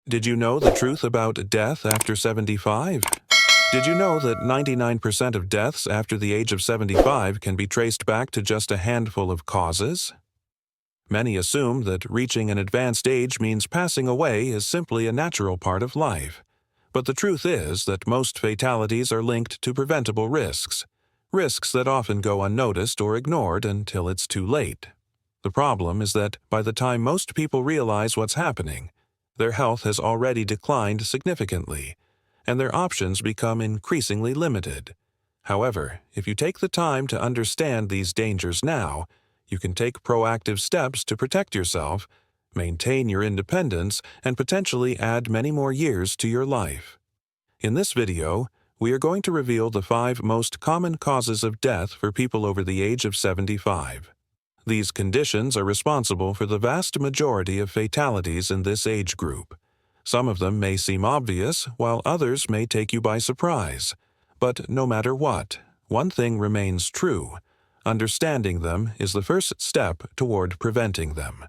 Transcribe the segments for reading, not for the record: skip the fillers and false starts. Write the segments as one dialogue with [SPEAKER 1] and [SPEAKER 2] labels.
[SPEAKER 1] Did you know the truth about death after 75? Did you know that 99% of deaths after the age of 75 can be traced back to just a handful of causes? Many assume that reaching an advanced age means passing away is simply a natural part of life. But the truth is that most fatalities are linked to preventable risks, risks that often go unnoticed or ignored until it's too late. The problem is that by the time most people realize what's happening, their health has already declined significantly, and their options become increasingly limited. However, if you take the time to understand these dangers now, you can take proactive steps to protect yourself, maintain your independence, and potentially add many more years to your life. In this video, we are going to reveal the 5 most common causes of death for people over the age of 75. These conditions are responsible for the vast majority of fatalities in this age group. Some of them may seem obvious, while others may take you by surprise. But no matter what, one thing remains true. Understanding them is the first step toward preventing them.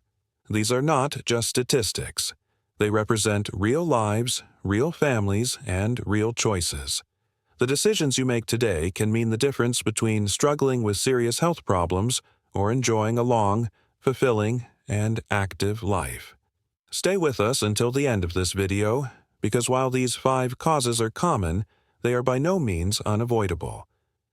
[SPEAKER 1] These are not just statistics. They represent real lives, real families, and real choices. The decisions you make today can mean the difference between struggling with serious health problems or enjoying a long, fulfilling, and active life. Stay with us until the end of this video, because while these 5 causes are common, they are by no means unavoidable.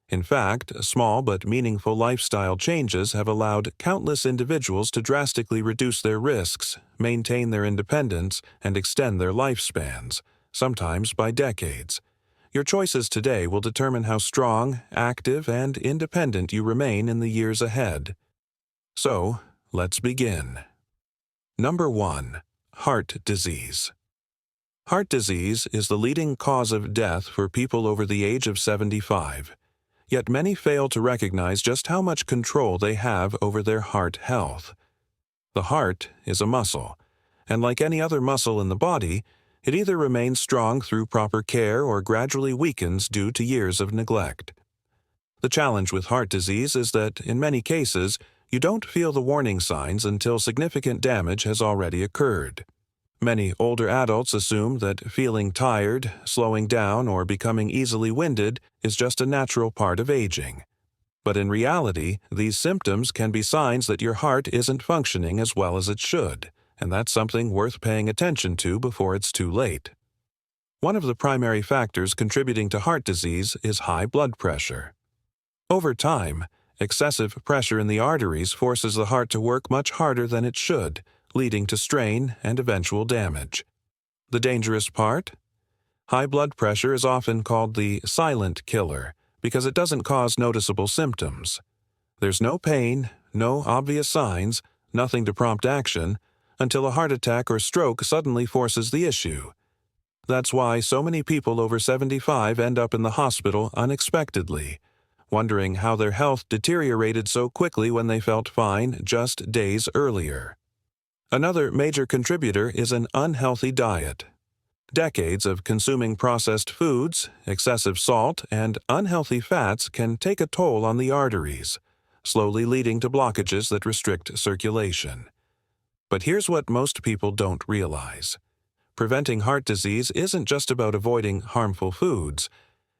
[SPEAKER 1] In fact, small but meaningful lifestyle changes have allowed countless individuals to drastically reduce their risks, maintain their independence, and extend their lifespans, sometimes by decades. Your choices today will determine how strong, active, and independent you remain in the years ahead. So, let's begin. Number 1. Heart disease. Heart disease is the leading cause of death for people over the age of 75. Yet many fail to recognize just how much control they have over their heart health. The heart is a muscle, and like any other muscle in the body, it either remains strong through proper care or gradually weakens due to years of neglect. The challenge with heart disease is that, in many cases, you don't feel the warning signs until significant damage has already occurred. Many older adults assume that feeling tired, slowing down, or becoming easily winded is just a natural part of aging. But in reality, these symptoms can be signs that your heart isn't functioning as well as it should, and that's something worth paying attention to before it's too late. One of the primary factors contributing to heart disease is high blood pressure. Over time, excessive pressure in the arteries forces the heart to work much harder than it should, leading to strain and eventual damage. The dangerous part? High blood pressure is often called the silent killer because it doesn't cause noticeable symptoms. There's no pain, no obvious signs, nothing to prompt action, until a heart attack or stroke suddenly forces the issue. That's why so many people over 75 end up in the hospital unexpectedly, wondering how their health deteriorated so quickly when they felt fine just days earlier. Another major contributor is an unhealthy diet. Decades of consuming processed foods, excessive salt, and unhealthy fats can take a toll on the arteries, slowly leading to blockages that restrict circulation. But here's what most people don't realize. Preventing heart disease isn't just about avoiding harmful foods.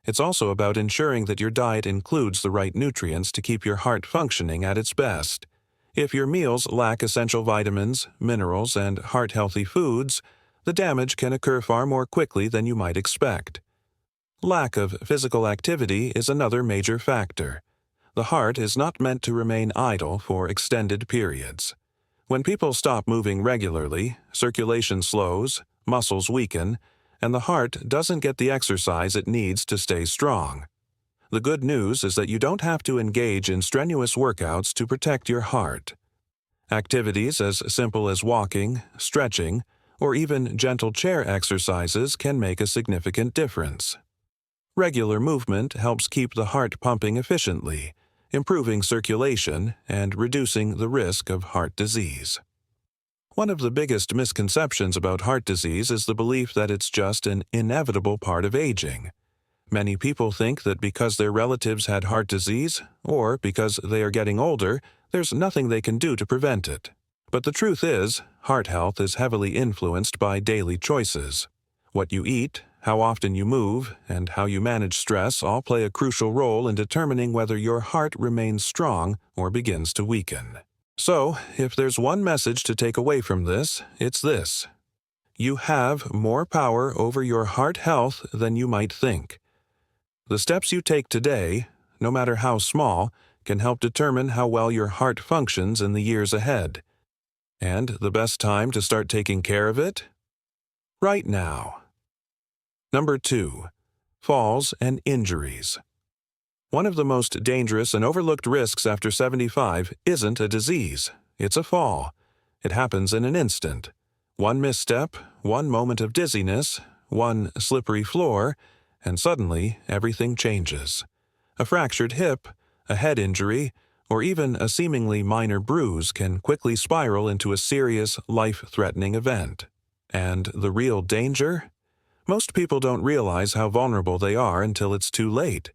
[SPEAKER 1] It's also about ensuring that your diet includes the right nutrients to keep your heart functioning at its best. If your meals lack essential vitamins, minerals, and heart-healthy foods, the damage can occur far more quickly than you might expect. Lack of physical activity is another major factor. The heart is not meant to remain idle for extended periods. When people stop moving regularly, circulation slows, muscles weaken, and the heart doesn't get the exercise it needs to stay strong. The good news is that you don't have to engage in strenuous workouts to protect your heart. Activities as simple as walking, stretching, or even gentle chair exercises can make a significant difference. Regular movement helps keep the heart pumping efficiently, improving circulation and reducing the risk of heart disease. One of the biggest misconceptions about heart disease is the belief that it's just an inevitable part of aging. Many people think that because their relatives had heart disease, or because they are getting older, there's nothing they can do to prevent it. But the truth is, heart health is heavily influenced by daily choices. What you eat, how often you move, and how you manage stress all play a crucial role in determining whether your heart remains strong or begins to weaken. So, if there's one message to take away from this, it's this. You have more power over your heart health than you might think. The steps you take today, no matter how small, can help determine how well your heart functions in the years ahead. And the best time to start taking care of it? Right now. Number 2. Falls and injuries. One of the most dangerous and overlooked risks after 75 isn't a disease, it's a fall. It happens in an instant. One misstep, one moment of dizziness, one slippery floor, and suddenly everything changes. A fractured hip, a head injury, or even a seemingly minor bruise can quickly spiral into a serious, life-threatening event. And the real danger? Most people don't realize how vulnerable they are until it's too late.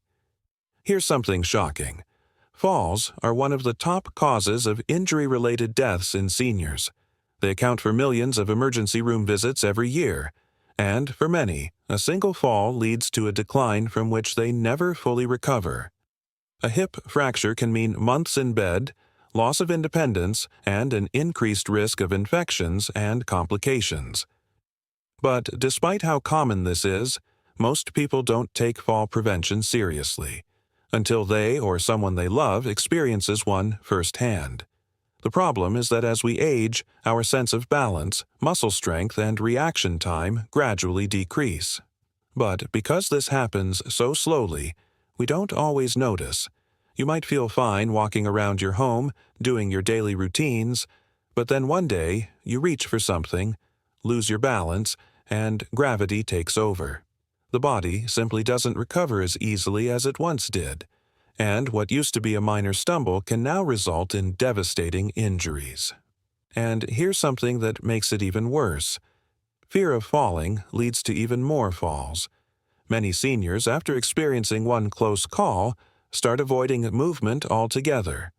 [SPEAKER 1] Here's something shocking. Falls are one of the top causes of injury-related deaths in seniors. They account for millions of emergency room visits every year. And for many, a single fall leads to a decline from which they never fully recover. A hip fracture can mean months in bed, loss of independence, and an increased risk of infections and complications. But despite how common this is, most people don't take fall prevention seriously until they or someone they love experiences one firsthand. The problem is that as we age, our sense of balance, muscle strength, and reaction time gradually decrease. But because this happens so slowly, we don't always notice. You might feel fine walking around your home, doing your daily routines, but then one day you reach for something, lose your balance, and gravity takes over. The body simply doesn't recover as easily as it once did, and what used to be a minor stumble can now result in devastating injuries. And here's something that makes it even worse. Fear of falling leads to even more falls. Many seniors, after experiencing one close call, start avoiding movement altogether.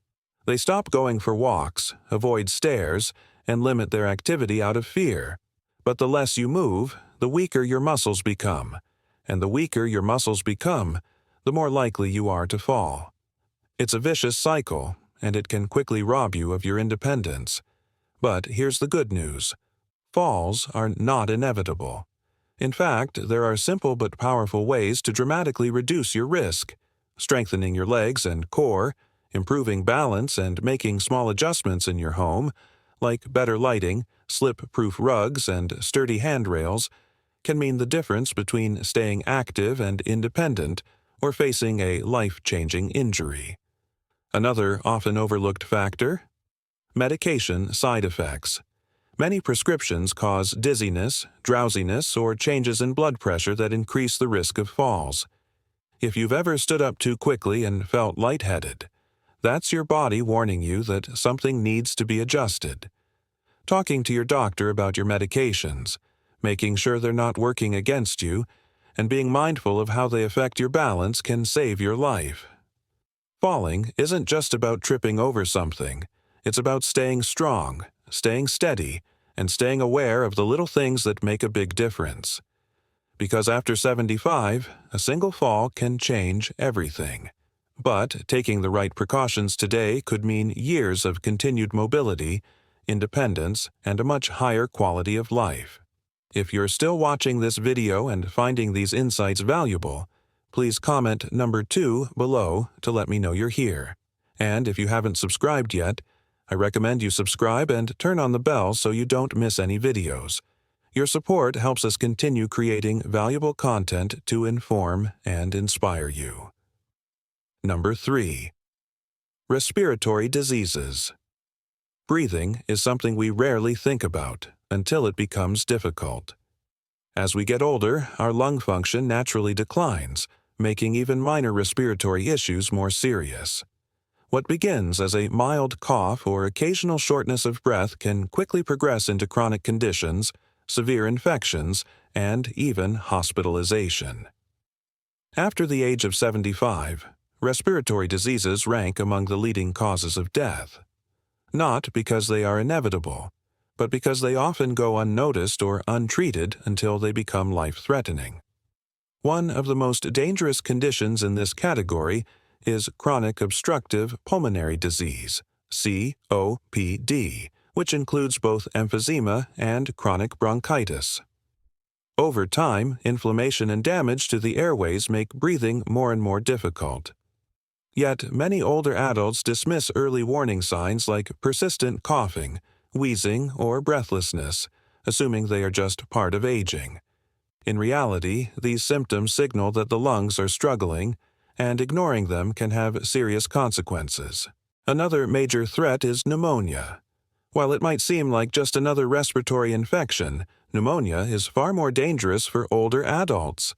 [SPEAKER 1] They stop going for walks, avoid stairs, and limit their activity out of fear. But the less you move, the weaker your muscles become. And the weaker your muscles become, the more likely you are to fall. It's a vicious cycle, and it can quickly rob you of your independence. But here's the good news. Falls are not inevitable. In fact, there are simple but powerful ways to dramatically reduce your risk. Strengthening your legs and core, improving balance, and making small adjustments in your home, like better lighting, slip-proof rugs, and sturdy handrails, can mean the difference between staying active and independent or facing a life-changing injury. Another often overlooked factor? Medication side effects. Many prescriptions cause dizziness, drowsiness, or changes in blood pressure that increase the risk of falls. If you've ever stood up too quickly and felt lightheaded, that's your body warning you that something needs to be adjusted. Talking to your doctor about your medications, making sure they're not working against you, and being mindful of how they affect your balance can save your life. Falling isn't just about tripping over something. It's about staying strong, staying steady, and staying aware of the little things that make a big difference. Because after 75, a single fall can change everything. But taking the right precautions today could mean years of continued mobility, independence, and a much higher quality of life. If you're still watching this video and finding these insights valuable, please comment number 2 below to let me know you're here. And if you haven't subscribed yet, I recommend you subscribe and turn on the bell so you don't miss any videos. Your support helps us continue creating valuable content to inform and inspire you. Number 3. Respiratory diseases. Breathing is something we rarely think about until it becomes difficult. As we get older, our lung function naturally declines, making even minor respiratory issues more serious. What begins as a mild cough or occasional shortness of breath can quickly progress into chronic conditions, severe infections, and even hospitalization. After the age of 75, respiratory diseases rank among the leading causes of death. not because they are inevitable, but because they often go unnoticed or untreated until they become life-threatening. One of the most dangerous conditions in this category is chronic obstructive pulmonary disease, COPD, which includes both emphysema and chronic bronchitis. Over time, inflammation and damage to the airways make breathing more and more difficult. Yet, many older adults dismiss early warning signs like persistent coughing, wheezing, or breathlessness, assuming they are just part of aging. In reality, these symptoms signal that the lungs are struggling, and ignoring them can have serious consequences. Another major threat is pneumonia. While it might seem like just another respiratory infection, pneumonia is far more dangerous for older adults.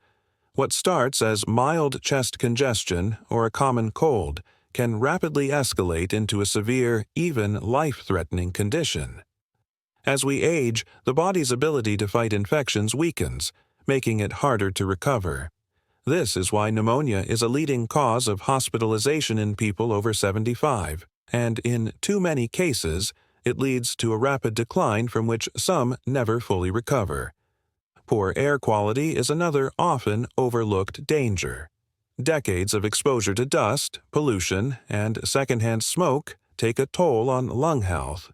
[SPEAKER 1] What starts as mild chest congestion or a common cold can rapidly escalate into a severe, even life-threatening condition. As we age, the body's ability to fight infections weakens, making it harder to recover. This is why pneumonia is a leading cause of hospitalization in people over 75, and in too many cases, it leads to a rapid decline from which some never fully recover. Poor air quality is another often overlooked danger. Decades of exposure to dust, pollution, and secondhand smoke take a toll on lung health.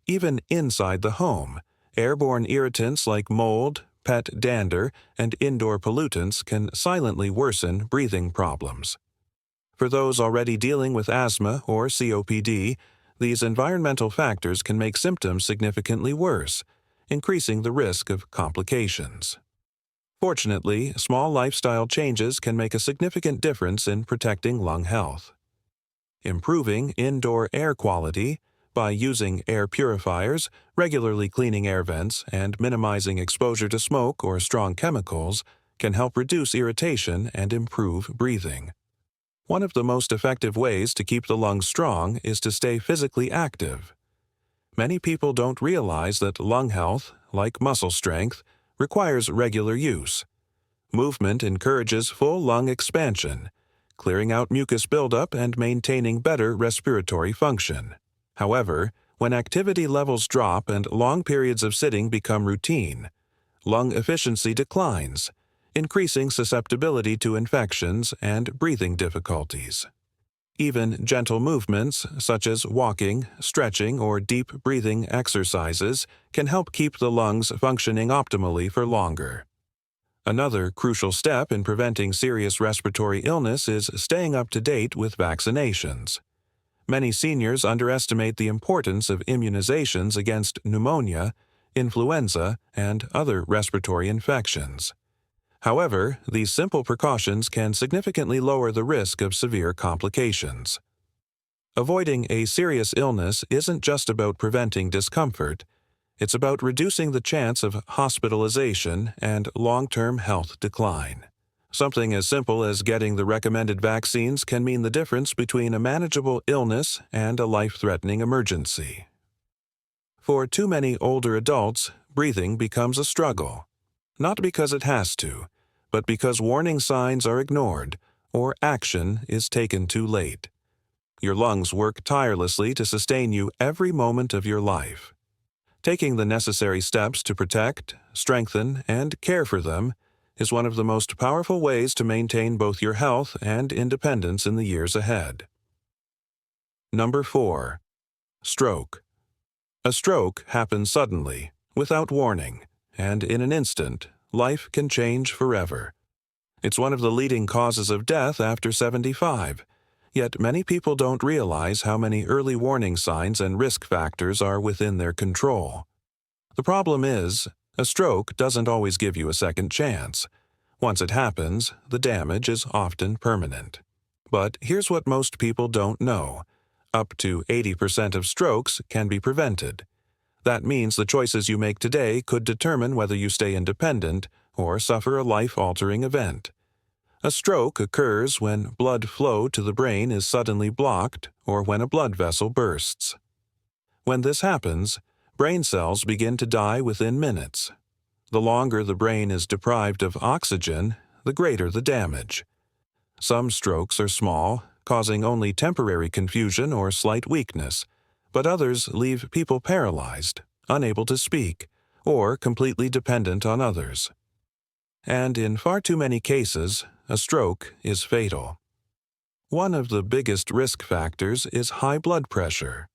[SPEAKER 1] Even inside the home, airborne irritants like mold, pet dander, and indoor pollutants can silently worsen breathing problems. For those already dealing with asthma or COPD, these environmental factors can make symptoms significantly worse, increasing the risk of complications. Fortunately, small lifestyle changes can make a significant difference in protecting lung health. Improving indoor air quality by using air purifiers, regularly cleaning air vents, and minimizing exposure to smoke or strong chemicals can help reduce irritation and improve breathing. One of the most effective ways to keep the lungs strong is to stay physically active. Many people don't realize that lung health, like muscle strength, requires regular use. Movement encourages full lung expansion, clearing out mucus buildup and maintaining better respiratory function. However, when activity levels drop and long periods of sitting become routine, lung efficiency declines, increasing susceptibility to infections and breathing difficulties. Even gentle movements, such as walking, stretching, or deep breathing exercises, can help keep the lungs functioning optimally for longer. Another crucial step in preventing serious respiratory illness is staying up to date with vaccinations. Many seniors underestimate the importance of immunizations against pneumonia, influenza, and other respiratory infections. However, these simple precautions can significantly lower the risk of severe complications. Avoiding a serious illness isn't just about preventing discomfort, it's about reducing the chance of hospitalization and long-term health decline. Something as simple as getting the recommended vaccines can mean the difference between a manageable illness and a life-threatening emergency. For too many older adults, breathing becomes a struggle. Not because it has to, but because warning signs are ignored or action is taken too late. Your lungs work tirelessly to sustain you every moment of your life. Taking the necessary steps to protect, strengthen, and care for them is one of the most powerful ways to maintain both your health and independence in the years ahead. Number 4. Stroke. A stroke happens suddenly, without warning, and in an instant, life can change forever. It's one of the leading causes of death after 75, yet many people don't realize how many early warning signs and risk factors are within their control. The problem is, a stroke doesn't always give you a second chance. Once it happens, the damage is often permanent. But here's what most people don't know. Up to 80% of strokes can be prevented. That means the choices you make today could determine whether you stay independent or suffer a life-altering event. A stroke occurs when blood flow to the brain is suddenly blocked or when a blood vessel bursts. When this happens, brain cells begin to die within minutes. The longer the brain is deprived of oxygen, the greater the damage. Some strokes are small, causing only temporary confusion or slight weakness, but others leave people paralyzed, unable to speak, or completely dependent on others. And in far too many cases, a stroke is fatal. One of the biggest risk factors is high blood pressure.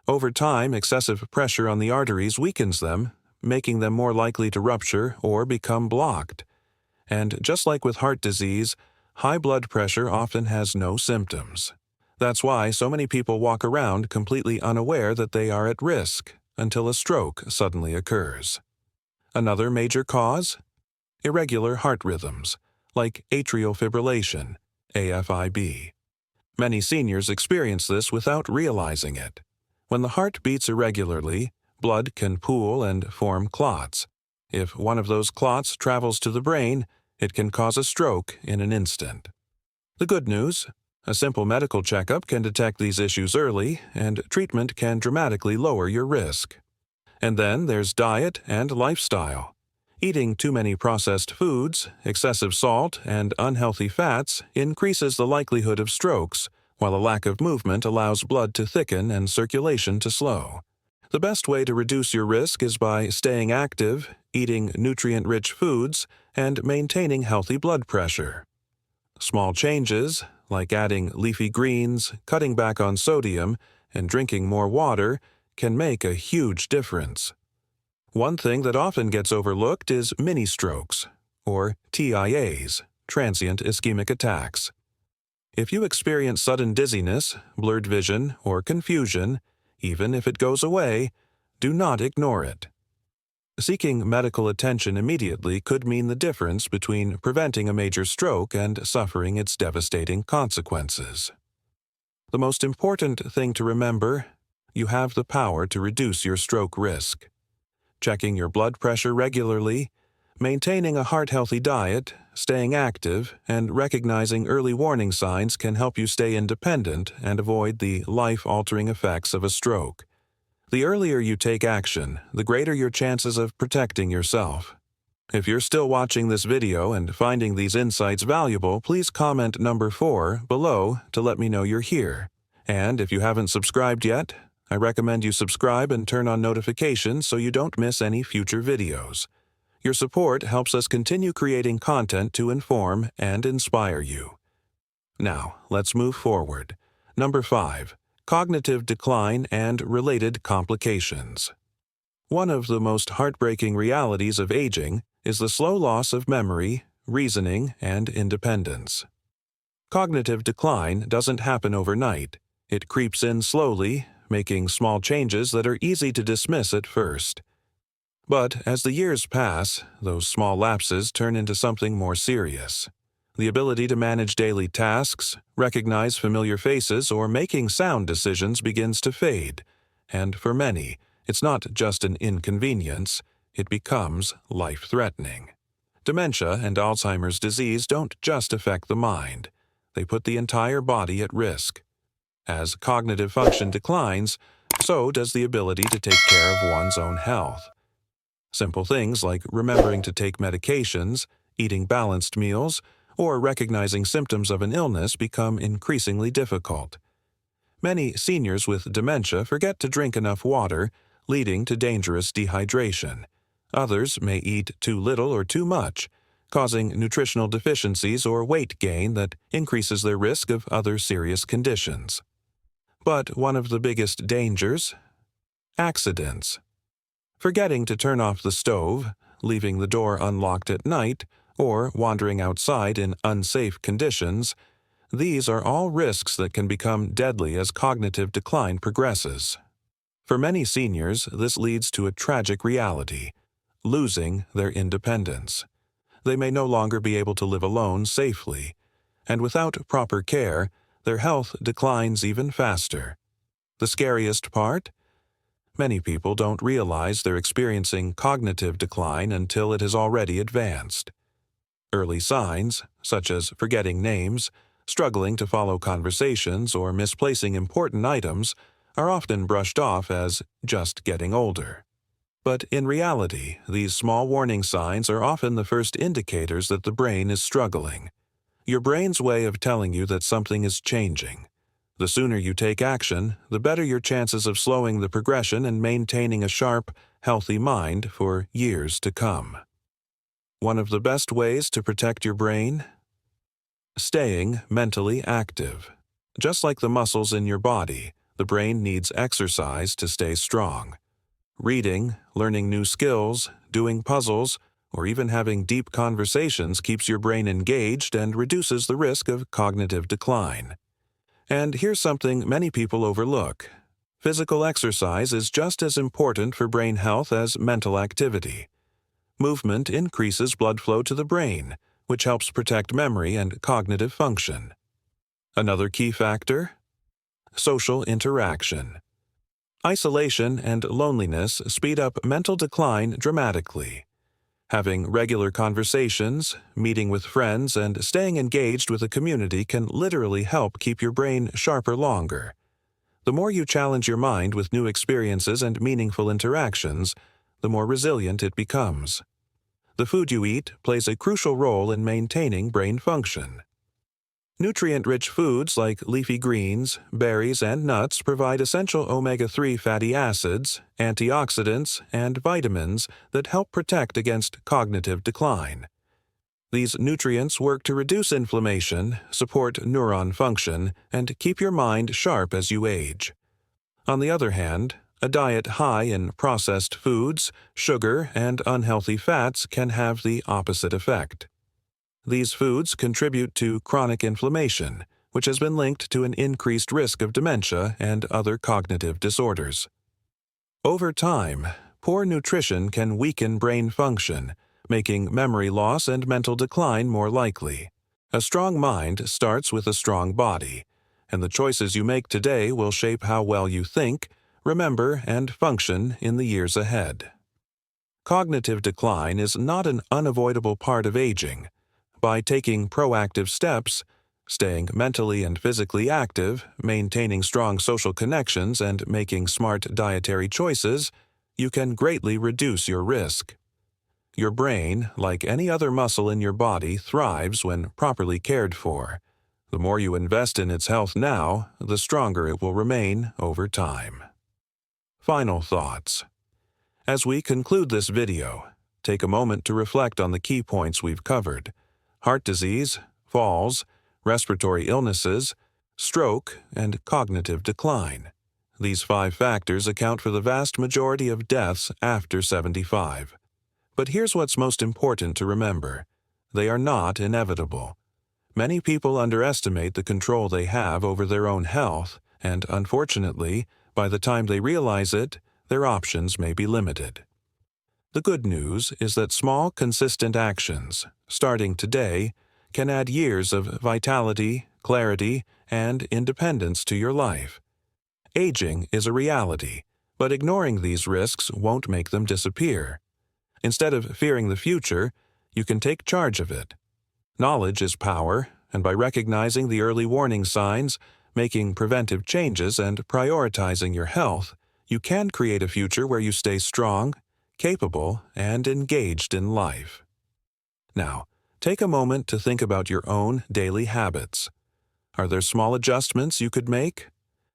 [SPEAKER 1] Over time, excessive pressure on the arteries weakens them, making them more likely to rupture or become blocked. And just like with heart disease, high blood pressure often has no symptoms. That's why so many people walk around completely unaware that they are at risk until a stroke suddenly occurs. Another major cause? Irregular heart rhythms, like atrial fibrillation, AFib. Many seniors experience this without realizing it. When the heart beats irregularly, blood can pool and form clots. If one of those clots travels to the brain, it can cause a stroke in an instant. The good news: a simple medical checkup can detect these issues early, and treatment can dramatically lower your risk. And then there's diet and lifestyle. Eating too many processed foods, excessive salt, and unhealthy fats increases the likelihood of strokes, while a lack of movement allows blood to thicken and circulation to slow. The best way to reduce your risk is by staying active, eating nutrient-rich foods, and maintaining healthy blood pressure. Small changes, like adding leafy greens, cutting back on sodium, and drinking more water, can make a huge difference. One thing that often gets overlooked is mini-strokes, or TIAs, transient ischemic attacks. If you experience sudden dizziness, blurred vision, or confusion, even if it goes away, do not ignore it. Seeking medical attention immediately could mean the difference between preventing a major stroke and suffering its devastating consequences. The most important thing to remember: you have the power to reduce your stroke risk. Checking your blood pressure regularly, maintaining a heart-healthy diet, staying active, and recognizing early warning signs can help you stay independent and avoid the life-altering effects of a stroke. The earlier you take action, the greater your chances of protecting yourself. If you're still watching this video and finding these insights valuable, please comment number 4 below to let me know you're here. And if you haven't subscribed yet, I recommend you subscribe and turn on notifications so you don't miss any future videos. Your support helps us continue creating content to inform and inspire you. Now, let's move forward. Number 5. Cognitive decline and related complications. One of the most heartbreaking realities of aging is the slow loss of memory, reasoning, and independence. Cognitive decline doesn't happen overnight. It creeps in slowly, making small changes that are easy to dismiss at first. But as the years pass, those small lapses turn into something more serious. The ability to manage daily tasks, recognize familiar faces, or making sound decisions begins to fade. And for many, it's not just an inconvenience, it becomes life-threatening. Dementia and Alzheimer's disease don't just affect the mind. They put the entire body at risk. As cognitive function declines, so does the ability to take care of one's own health. Simple things like remembering to take medications, eating balanced meals, or recognizing symptoms of an illness become increasingly difficult. Many seniors with dementia forget to drink enough water, leading to dangerous dehydration. Others may eat too little or too much, causing nutritional deficiencies or weight gain that increases their risk of other serious conditions. But one of the biggest dangers? Accidents. Forgetting to turn off the stove, leaving the door unlocked at night, or wandering outside in unsafe conditions, these are all risks that can become deadly as cognitive decline progresses. For many seniors, this leads to a tragic reality: losing their independence. They may no longer be able to live alone safely, and without proper care, their health declines even faster. The scariest part? Many people don't realize they're experiencing cognitive decline until it has already advanced. Early signs, such as forgetting names, struggling to follow conversations, or misplacing important items, are often brushed off as just getting older. But in reality, these small warning signs are often the first indicators that the brain is struggling. Your brain's way of telling you that something is changing. The sooner you take action, the better your chances of slowing the progression and maintaining a sharp, healthy mind for years to come. One of the best ways to protect your brain? Staying mentally active. Just like the muscles in your body, the brain needs exercise to stay strong. Reading, learning new skills, doing puzzles, or even having deep conversations keeps your brain engaged and reduces the risk of cognitive decline. And here's something many people overlook. Physical exercise is just as important for brain health as mental activity. Movement increases blood flow to the brain, which helps protect memory and cognitive function. Another key factor? Social interaction. Isolation and loneliness speed up mental decline dramatically. Having regular conversations, meeting with friends, and staying engaged with a community can literally help keep your brain sharper longer. The more you challenge your mind with new experiences and meaningful interactions, the more resilient it becomes. The food you eat plays a crucial role in maintaining brain function. Nutrient-rich foods like leafy greens, berries, and nuts provide essential omega-3 fatty acids, antioxidants, and vitamins that help protect against cognitive decline. These nutrients work to reduce inflammation, support neuron function, and keep your mind sharp as you age. On the other hand, a diet high in processed foods, sugar, and unhealthy fats can have the opposite effect. These foods contribute to chronic inflammation, which has been linked to an increased risk of dementia and other cognitive disorders. Over time, poor nutrition can weaken brain function, making memory loss and mental decline more likely. A strong mind starts with a strong body, and the choices you make today will shape how well you think, remember, and function in the years ahead. Cognitive decline is not an unavoidable part of aging. By taking proactive steps, staying mentally and physically active, maintaining strong social connections, and making smart dietary choices, you can greatly reduce your risk. Your brain, like any other muscle in your body, thrives when properly cared for. The more you invest in its health now, the stronger it will remain over time. Final thoughts. As we conclude this video, take a moment to reflect on the key points we've covered: heart disease, falls, respiratory illnesses, stroke, and cognitive decline. These 5 factors account for the vast majority of deaths after 75. But here's what's most important to remember. They are not inevitable. Many people underestimate the control they have over their own health, and unfortunately, by the time they realize it, their options may be limited. The good news is that small, consistent actions, starting today, can add years of vitality, clarity, and independence to your life. Aging is a reality, but ignoring these risks won't make them disappear. Instead of fearing the future, you can take charge of it. Knowledge is power, and by recognizing the early warning signs, making preventive changes, and prioritizing your health, you can create a future where you stay strong, capable, and engaged in life. Now, take a moment to think about your own daily habits. Are there small adjustments you could make?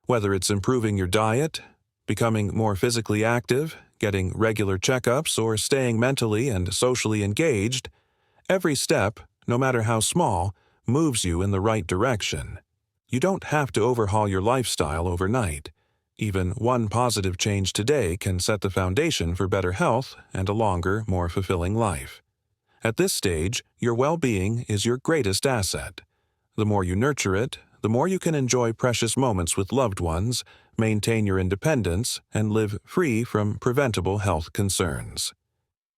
[SPEAKER 1] Whether it's improving your diet, becoming more physically active, getting regular checkups, or staying mentally and socially engaged, every step, no matter how small, moves you in the right direction. You don't have to overhaul your lifestyle overnight. Even one positive change today can set the foundation for better health and a longer, more fulfilling life. At this stage, your well-being is your greatest asset. The more you nurture it, the more you can enjoy precious moments with loved ones, maintain your independence, and live free from preventable health concerns.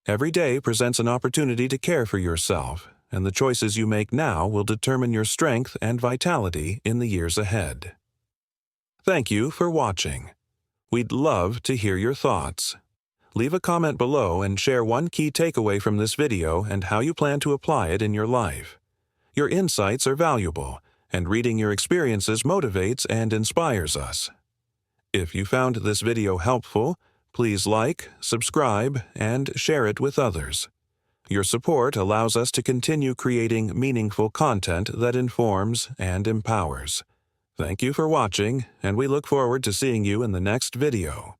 [SPEAKER 1] Every day presents an opportunity to care for yourself, and the choices you make now will determine your strength and vitality in the years ahead. Thank you for watching. We'd love to hear your thoughts. Leave a comment below and share one key takeaway from this video and how you plan to apply it in your life. Your insights are valuable, and reading your experiences motivates and inspires us. If you found this video helpful, please like, subscribe, and share it with others. Your support allows us to continue creating meaningful content that informs and empowers. Thank you for watching, and we look forward to seeing you in the next video.